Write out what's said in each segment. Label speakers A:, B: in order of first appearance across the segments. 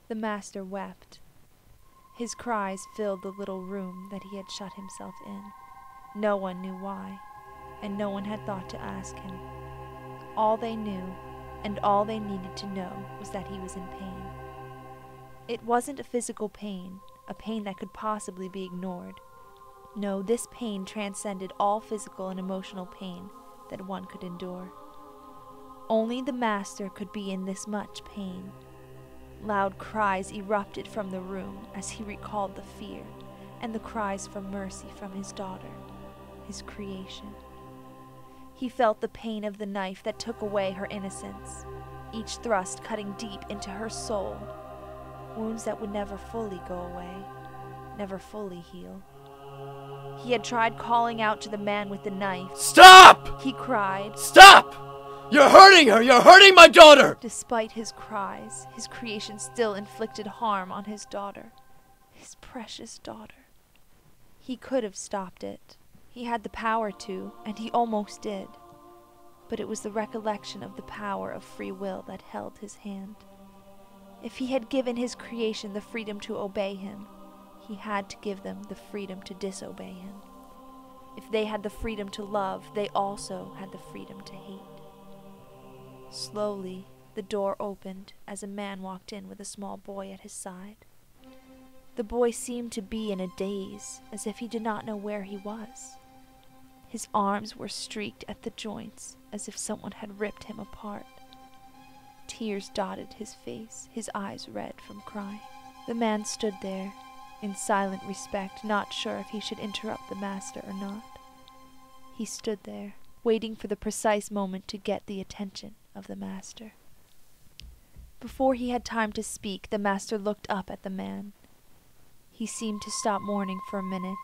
A: The master wept. His cries filled the little room that he had shut himself in. No one knew why, and no one had thought to ask him. All they knew, and all they needed to know, was that he was in pain. It wasn't a physical pain, a pain that could possibly be ignored. No, this pain transcended all physical and emotional pain that one could endure. Only the master could be in this much pain. Loud cries erupted from the room as he recalled the fear and the cries for mercy from his daughter, his creation. He felt the pain of the knife that took away her innocence, each thrust cutting deep into her soul, wounds that would never fully go away, never fully heal. He had tried calling out to the man with the knife.
B: "Stop!"
A: he cried.
B: "Stop! You're hurting her! You're hurting my daughter!"
A: Despite his cries, his creation still inflicted harm on his daughter, his precious daughter. He could have stopped it. He had the power to, and he almost did. But it was the recollection of the power of free will that held his hand. If he had given his creation the freedom to obey him, he had to give them the freedom to disobey him. If they had the freedom to love, they also had the freedom to hate. Slowly, the door opened as a man walked in with a small boy at his side. The boy seemed to be in a daze, as if he did not know where he was. His arms were streaked at the joints, as if someone had ripped him apart. Tears dotted his face, his eyes red from crying. The man stood there, in silent respect, not sure if he should interrupt the master or not. He stood there, waiting for the precise moment to get the attention of the master. Before he had time to speak, the master looked up at the man. He seemed to stop mourning for a minute,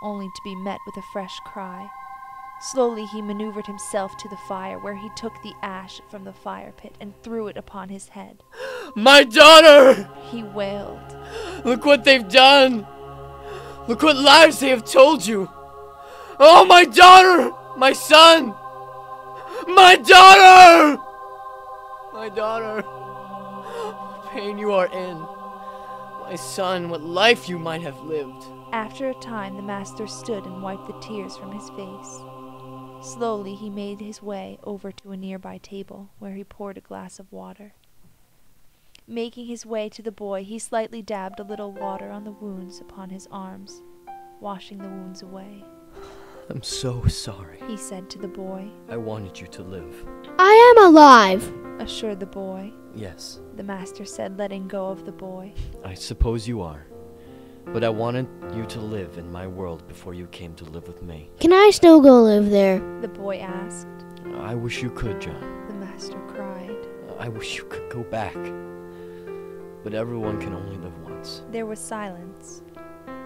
A: only to be met with a fresh cry. Slowly he maneuvered himself to the fire, where he took the ash from the fire pit and threw it upon his head.
B: "My daughter!"
A: he wailed.
B: "Look what they've done! Look what lies they have told you! Oh, my daughter! My son! My daughter! My daughter! What pain you are in! My son, what life you might have lived!"
A: After a time, the master stood and wiped the tears from his face. Slowly he made his way over to a nearby table, where he poured a glass of water. Making his way to the boy, he slightly dabbed a little water on the wounds upon his arms, washing the wounds away.
B: "I'm so sorry,"
A: he said to the boy.
B: "I wanted you to live."
C: "I am alive,"
A: assured the boy.
B: "Yes,"
A: the master said, letting go of the boy.
B: "I suppose you are. But I wanted you to live in my world before you came to live with me."
C: "Can I still go live there?"
A: the boy asked.
B: "I wish you could, John."
A: the master cried.
B: "I wish you could go back. But everyone can only live once."
A: There was silence.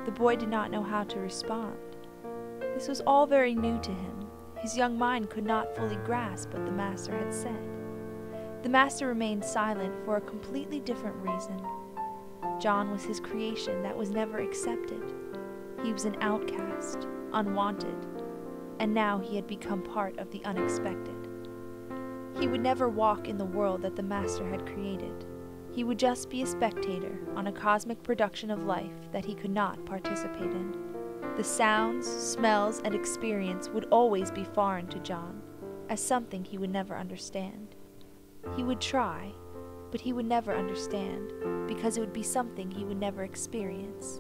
A: The boy did not know how to respond. This was all very new to him. His young mind could not fully grasp what the master had said. The master remained silent for a completely different reason. John was his creation that was never accepted. He was an outcast, unwanted, and now he had become part of the unexpected. He would never walk in the world that the master had created. He would just be a spectator on a cosmic production of life that he could not participate in. The sounds, smells, and experience would always be foreign to John, as something he would never understand. He would try, but he would never understand, because it would be something he would never experience.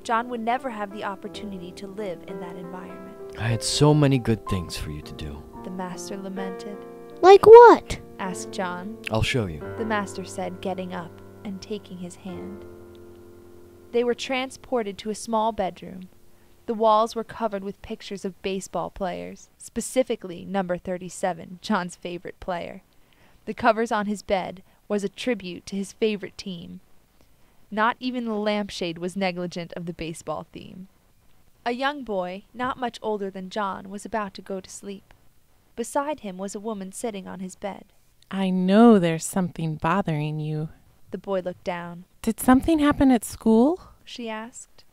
A: John would never have the opportunity to live in that environment.
B: "I had so many good things for you to do,"
A: the master lamented.
C: "Like what?"
A: asked John.
B: "I'll show you,"
A: the master said, getting up and taking his hand. They were transported to a small bedroom. The walls were covered with pictures of baseball players, specifically number 37, John's favorite player. The covers on his bed was a tribute to his favorite team. Not even the lampshade was negligent of the baseball theme. A young boy, not much older than John, was about to go to sleep. Beside him was a woman sitting on his bed.
D: "I know there's something bothering you."
A: The boy looked down.
D: "Did something happen at school?"
A: she asked.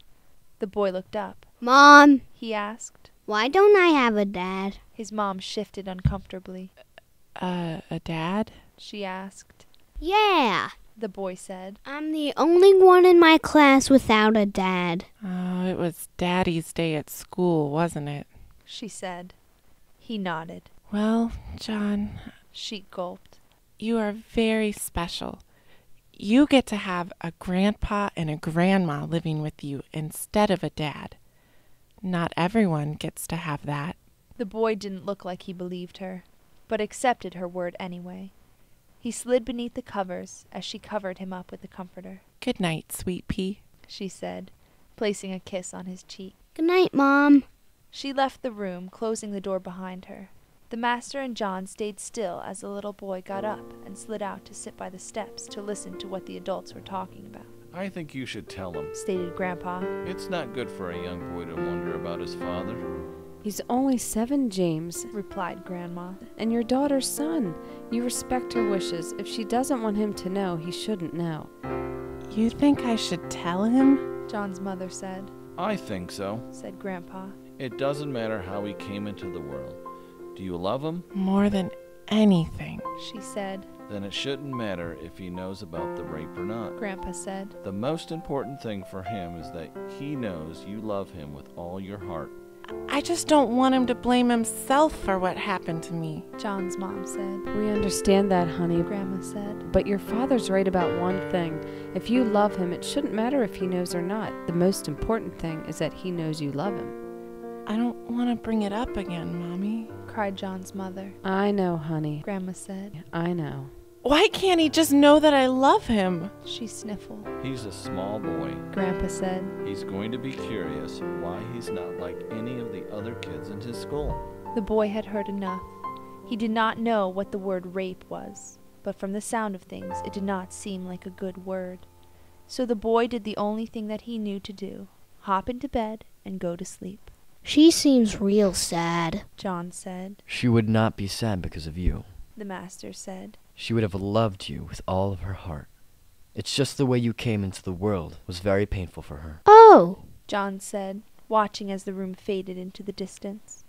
A: The boy looked up.
C: "Mom,"
A: he asked.
C: "why don't I have a dad?"
A: His mom shifted uncomfortably.
D: A dad?"
A: she asked.
C: "Yeah."
A: the boy said.
C: I'm the only one in my class without a dad.
D: Oh, it was Daddy's day at school, wasn't it?
A: She said. He nodded.
D: Well, John,
A: She gulped.
D: you are very special. You get to have a grandpa and a grandma living with you instead of a dad. Not everyone gets to have that.
A: The boy didn't look like he believed her, but accepted her word anyway. He slid beneath the covers as she covered him up with the comforter.
D: Good night, sweet pea.
A: She said, placing a kiss on his cheek.
C: Good night, Mom.
A: She left the room, closing the door behind her. The master and John stayed still as the little boy got up and slid out to sit by the steps to listen to what the adults were talking about.
E: I think you should tell him.
A: Stated Grandpa.
E: It's not good for a young boy to wonder about his father.
F: He's only 7, James,
A: Replied Grandma.
F: and your daughter's son. You respect her wishes. If she doesn't want him to know, he shouldn't know.
D: You think I should tell him?
A: John's mother said.
E: I think so.
A: Said Grandpa.
E: It doesn't matter how he came into the world. Do you love him?
D: More than anything.
A: She said.
E: Then it shouldn't matter if he knows about the rape or not.
A: Grandpa said.
E: The most important thing for him is that he knows you love him with all your heart.
D: I just don't want him to blame himself for what happened to me.
A: John's mom said.
F: We understand that, honey,
A: Grandma said.
F: but your father's right about one thing. If you love him, it shouldn't matter if he knows or not. The most important thing is that he knows you love him.
D: I don't want to bring it up again, Mommy.
A: Cried John's mother.
F: I know, honey.
A: Grandma said.
F: I know.
D: Why can't he just know that I love him?
A: She sniffled.
E: He's a small boy.
A: Grandpa said.
E: He's going to be curious why he's not like any of the other kids in his school.
A: The boy had heard enough. He did not know what the word rape was, but from the sound of things it did not seem like a good word. So the boy did the only thing that he knew to do, hop into bed and go to sleep.
C: She seems real sad.
A: John said.
G: She would not be sad because of you.
A: The master said.
G: She would have loved you with all of her heart. It's just the way you came into the world was very painful for her.
C: Oh!
A: John said, watching as the room faded into the distance.